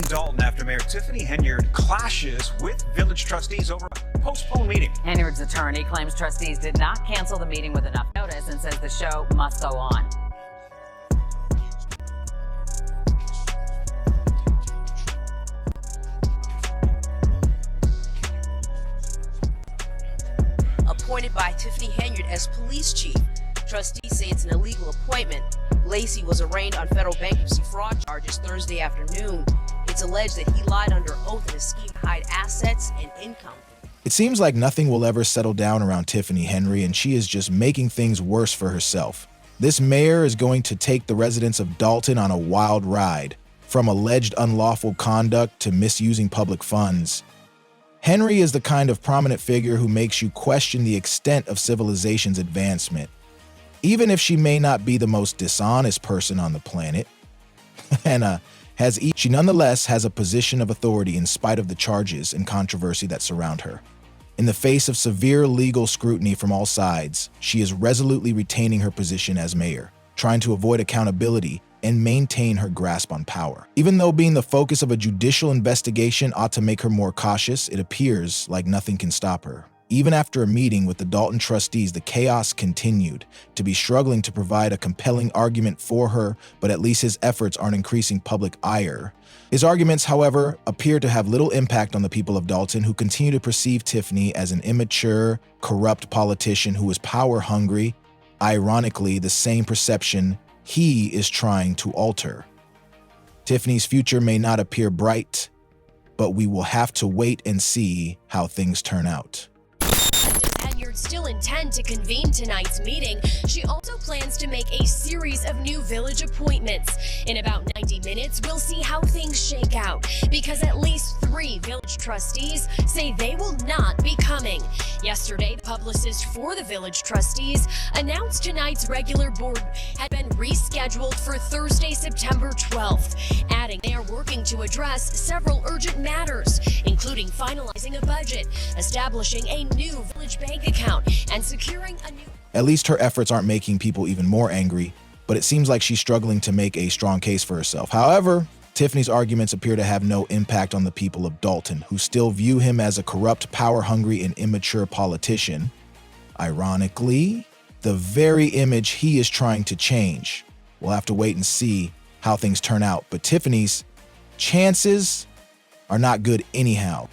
Dalton after Mayor Tiffany Henyard clashes with village trustees over a postponed meeting. Henyard's attorney claims trustees did not cancel the meeting with enough notice and says the show must go on. Appointed by Tiffany Henyard as police chief, trustees say it's an illegal appointment. Lacey was arraigned on federal bankruptcy fraud charges Thursday afternoon. It's alleged that he lied under oath in a scheme to hide assets and income. It seems like nothing will ever settle down around Tiffany Henyard, and she is just making things worse for herself. This mayor is going to take the residents of Dalton on a wild ride, from alleged unlawful conduct to misusing public funds. Henry is the kind of prominent figure who makes you question the extent of civilization's advancement. Even if she may not be the most dishonest person on the planet, she nonetheless has a position of authority in spite of the charges and controversy that surround her. In the face of severe legal scrutiny from all sides, she is resolutely retaining her position as mayor, trying to avoid accountability and maintain her grasp on power. Even though being the focus of a judicial investigation ought to make her more cautious, it appears like nothing can stop her. Even after a meeting with the Dalton trustees, the chaos continued, to be struggling to provide a compelling argument for her, but at least his efforts aren't increasing public ire. His arguments, however, appear to have little impact on the people of Dalton, who continue to perceive Tiffany as an immature, corrupt politician who is power-hungry, ironically the same perception he is trying to alter. Tiffany's future may not appear bright, but we will have to wait and see how things turn out. Still intend to convene tonight's meeting. She also plans to make a series of new village appointments. In about 90 minutes, we'll see how things shake out, because at least 3 village trustees say they will not be coming. Yesterday, the publicist for the village trustees announced tonight's regular board had been rescheduled for Thursday, September 12th, adding they are working to address several urgent matters, including finalizing a budget, establishing a new village bank account, and securing a new... At least her efforts aren't making people even more angry, but it seems like she's struggling to make a strong case for herself. However, Tiffany's arguments appear to have no impact on the people of Dalton, who still view him as a corrupt, power-hungry, and immature politician. Ironically, the very image he is trying to change. We'll have to wait and see how things turn out, but Tiffany's chances are not good anyhow.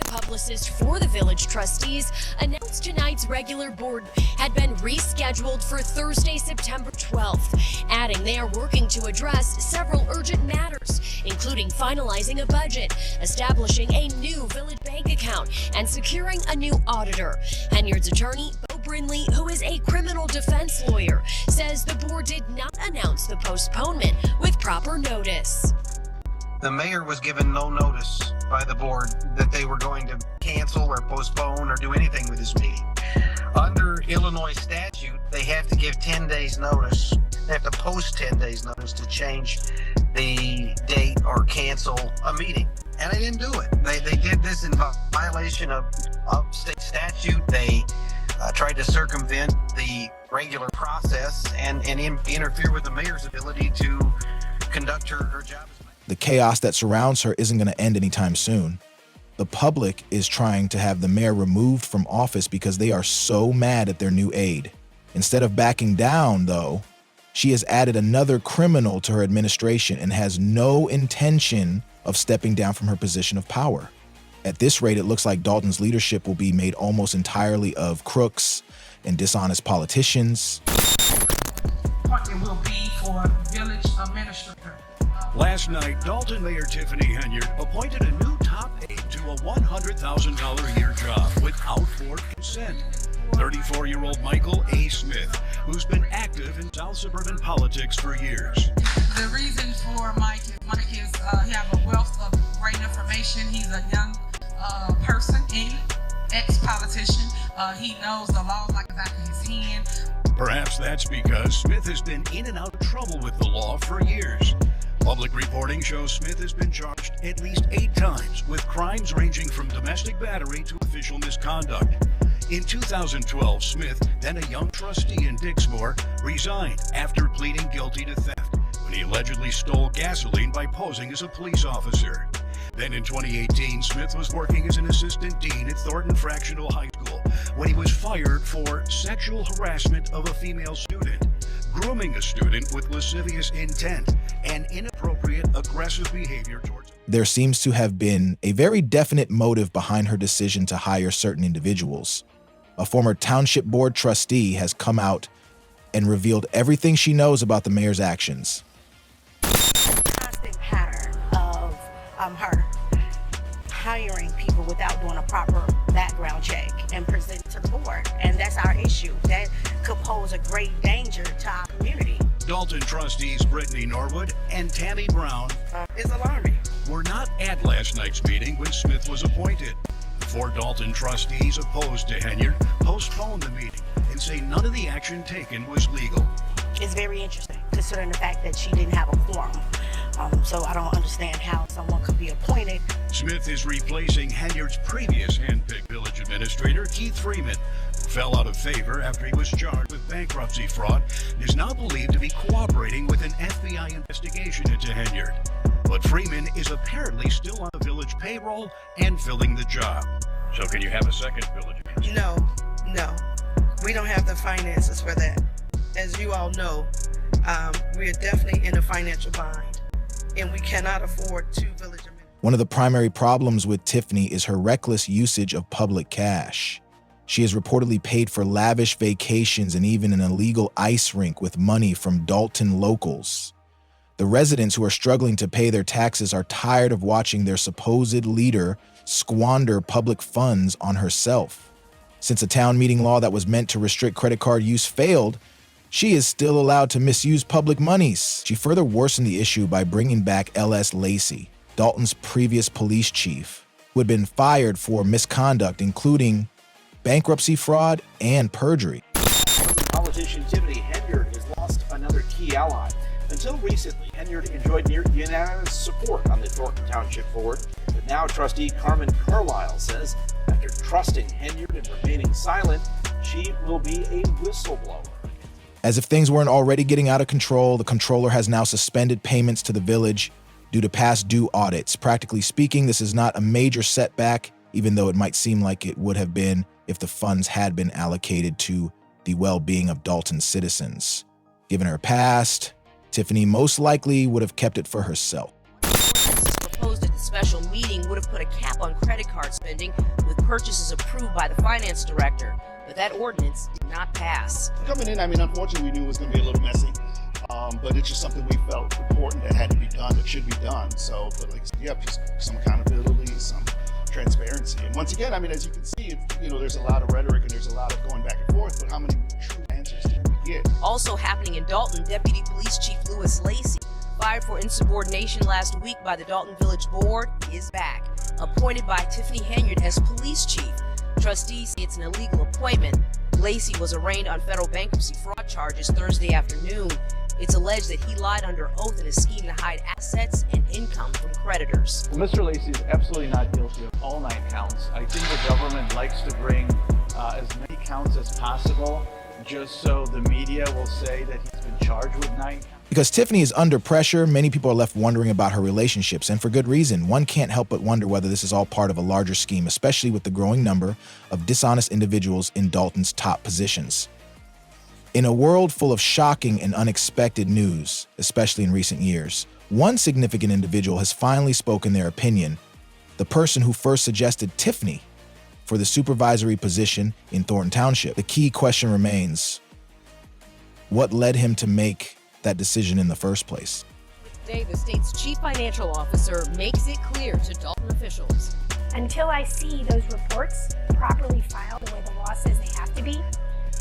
Publicist for the village trustees announced tonight's regular board had been rescheduled for Thursday, September 12th, adding they are working to address several urgent matters, including finalizing a budget, establishing a new village bank account, and securing a new auditor. Henyard's attorney, Brindley, who is a criminal defense lawyer, says the board did not announce the postponement with proper notice. The mayor was given no notice by the board that they were going to cancel or postpone or do anything with this meeting. Under Illinois statute, they have to give 10 days notice. They have to post 10 days notice to change the date or cancel a meeting. And they didn't do it. They did this in violation of state statute. They tried to circumvent the regular process and interfere with the mayor's ability to conduct her job. The chaos that surrounds her isn't going to end anytime soon. The public is trying to have the mayor removed from office because they are so mad at their new aide. Instead of backing down, though, she has added another criminal to her administration and has no intention of stepping down from her position of power. At this rate, it looks like Dalton's leadership will be made almost entirely of crooks and dishonest politicians. It will be for village administrator. Last night, Dalton Mayor Tiffany Henyard appointed a new top aide to a $100,000 a year job without board consent. 34-year-old Michael A. Smith, who's been active in South suburban politics for years. The reason for Mike is he has a wealth of great information. He's a young person, ex-politician. He knows the law like the back of his hand. Perhaps that's because Smith has been in and out of trouble with the law for years. Public reporting shows Smith has been charged at least 8 times with crimes ranging from domestic battery to official misconduct. In 2012, Smith, then a young trustee in Dixmoor, resigned after pleading guilty to theft when when he allegedly stole gasoline by posing as a police officer. Then in 2018, Smith was working as an assistant dean at Thornton Fractional High School when he was fired for sexual harassment of a female student, grooming a student with lascivious intent, and inappropriate aggressive behavior towards her. There seems to have been a very definite motive behind her decision to hire certain individuals. A former township board trustee has come out and revealed everything she knows about the mayor's actions. Constant pattern of her hiring people without doing a proper background check and present to the board. And that's our issue. That could pose a great danger to our community. Dalton trustees Brittany Norwood and Tammy Brown It's alarming. were not at last night's meeting when Smith was appointed. The 4 Dalton trustees opposed to Henyard postponed the meeting and say none of the action taken was legal. It's very interesting, considering the fact that she didn't have a quorum. So I don't understand how someone could be appointed. Smith is replacing Henyard's previous handpicked village administrator, Keith Freeman, who fell out of favor after he was charged with bankruptcy fraud and is now believed to be cooperating with an FBI investigation into Henyard. But Freeman is apparently still on the village payroll and filling the job. So can you have a second village administrator? No. We don't have the finances for that. As you all know, we are definitely in a financial bind, and we cannot afford 2 village administrators. One of the primary problems with Tiffany is her reckless usage of public cash. She has reportedly paid for lavish vacations and even an illegal ice rink with money from Dalton locals. The residents who are struggling to pay their taxes are tired of watching their supposed leader squander public funds on herself. Since a town meeting law that was meant to restrict credit card use failed, she is still allowed to misuse public monies. She further worsened the issue by bringing back L.S. Lacey, Dalton's previous police chief, who had been fired for misconduct, including bankruptcy fraud and perjury. Politician Tiffany Henyard has lost another key ally. Until recently, Henyard enjoyed near unanimous support on the Thornton Township Board, but now trustee Carmen Carlisle says after trusting Henyard and remaining silent, she will be a whistleblower. As if things weren't already getting out of control, the controller has now suspended payments to the village due to past due audits. Practically speaking, this is not a major setback, even though it might seem like it would have been if the funds had been allocated to the well-being of Dalton's citizens. Given her past, Tiffany most likely would have kept it for herself. Proposed at the special meeting would have put a cap on credit card spending with purchases approved by the finance director, but that ordinance did not pass. Coming in, unfortunately, we knew it was going to be a little messy, but it's just something we felt important that had to be done, that should be done. So, but like, just some accountability, some transparency. And once again, as you can see, there's a lot of rhetoric and there's a lot of going back and forth, but how many true answers did we get? Also happening in Dalton, Deputy Police Chief Lewis Lacey, fired for insubordination last week by the Dalton Village Board, is back. Appointed by Tiffany Henyard as police chief. Trustees say it's an illegal appointment. Lacey was arraigned on federal bankruptcy fraud charges Thursday afternoon. It's alleged that he lied under oath in a scheme to hide assets and income from creditors. Well, Mr. Lacey is absolutely not guilty of all 9 counts. I think the government likes to bring as many counts as possible, just so the media will say that he's been charged with 9 counts. Because Tiffany is under pressure, many people are left wondering about her relationships, and for good reason. One can't help but wonder whether this is all part of a larger scheme, especially with the growing number of dishonest individuals in Dalton's top positions. In a world full of shocking and unexpected news, especially in recent years, one significant individual has finally spoken their opinion, the person who first suggested Tiffany for the supervisory position in Thornton Township. The key question remains, what led him to make that decision in the first place? Today, the state's chief financial officer makes it clear to Dalton officials. Until I see those reports properly filed the way the law says they have to be,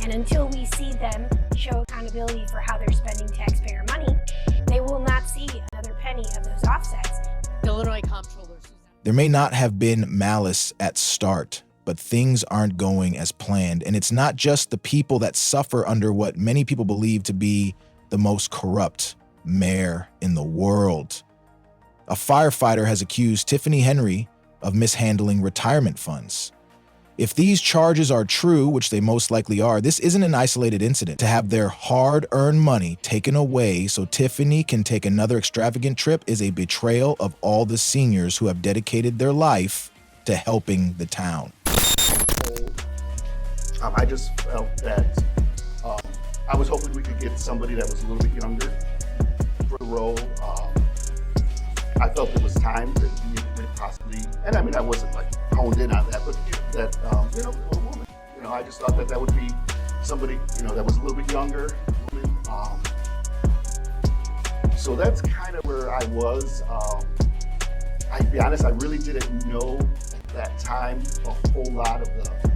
and until we see them show accountability for how they're spending taxpayer money, they will not see another penny of those offsets. Illinois Comptroller Susan. There may not have been malice at start, but things aren't going as planned. And it's not just the people that suffer under what many people believe to be the most corrupt mayor in the world. A firefighter has accused Tiffany Henyard of mishandling retirement funds. If these charges are true, which they most likely are, this isn't an isolated incident. To have their hard-earned money taken away so Tiffany can take another extravagant trip is a betrayal of all the seniors who have dedicated their life to helping the town. I just felt that I was hoping we could get somebody that was a little bit younger for the role. I felt it was time that we possibly, and I mean, I wasn't like honed in on that, but that, a woman. I just thought that would be somebody, that was a little bit younger, woman. So that's kind of where I was. I'll be honest, I really didn't know at that time a whole lot of that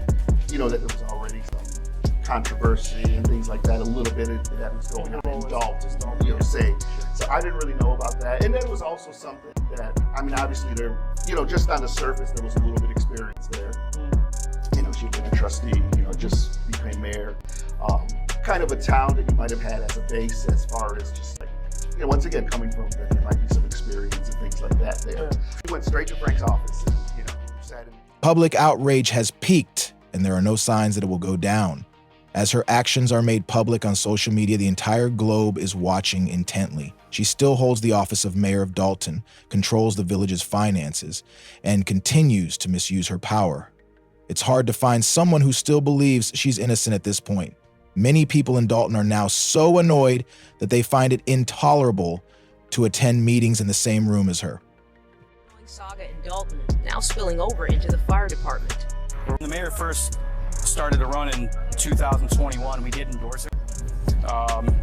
there was already some controversy and things like that, a little bit that was going on in Dalton, say. So I didn't really know about that. And that was also something that, obviously there, just on the surface, there was a little bit of experience there. She'd been a trustee, just became mayor. Kind of a town that you might have had as a base as far as just like, once again, coming from that, there might be some experience and things like that there. She went straight to Frank's office and, sat in. Public outrage has peaked, and there are no signs that it will go down. As her actions are made public on social media, the entire globe is watching intently. She still holds the office of mayor of Dalton, controls the village's finances, and continues to misuse her power. It's hard to find someone who still believes she's innocent at this point. Many people in Dalton are now so annoyed that they find it intolerable to attend meetings in the same room as her. Saga in Dalton, now spilling over into the fire department. When the mayor first started to run in 2021, we did endorse her,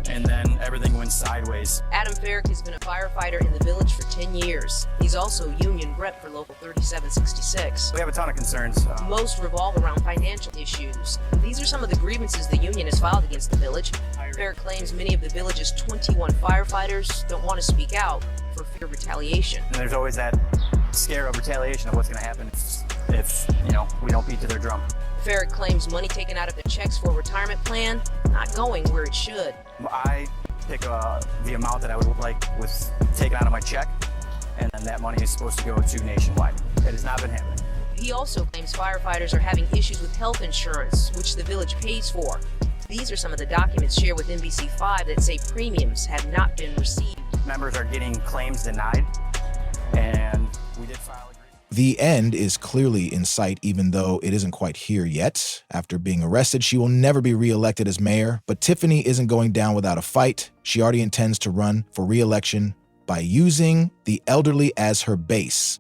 and then everything went sideways. Adam Farrick has been a firefighter in the village for 10 years. He's also union rep for Local 3766. We have a ton of concerns. Most revolve around financial issues. These are some of the grievances the union has filed against the village. Farrick claims many of the village's 21 firefighters don't want to speak out for fear of retaliation. And there's always that scare of retaliation of what's going to happen if we don't beat to their drum. Farrick claims money taken out of the checks for a retirement plan not going where it should. I pick the amount that I would like with taken out of my check, and then that money is supposed to go to nationwide. It has not been happening. He also claims firefighters are having issues with health insurance, which the village pays for. These are some of the documents shared with NBC5 that say premiums have not been received. Members are getting claims denied, and we did file a grievance. The end is clearly in sight, even though it isn't quite here yet. After being arrested, she will never be re-elected as mayor, but Tiffany isn't going down without a fight. She already intends to run for re-election by using the elderly as her base.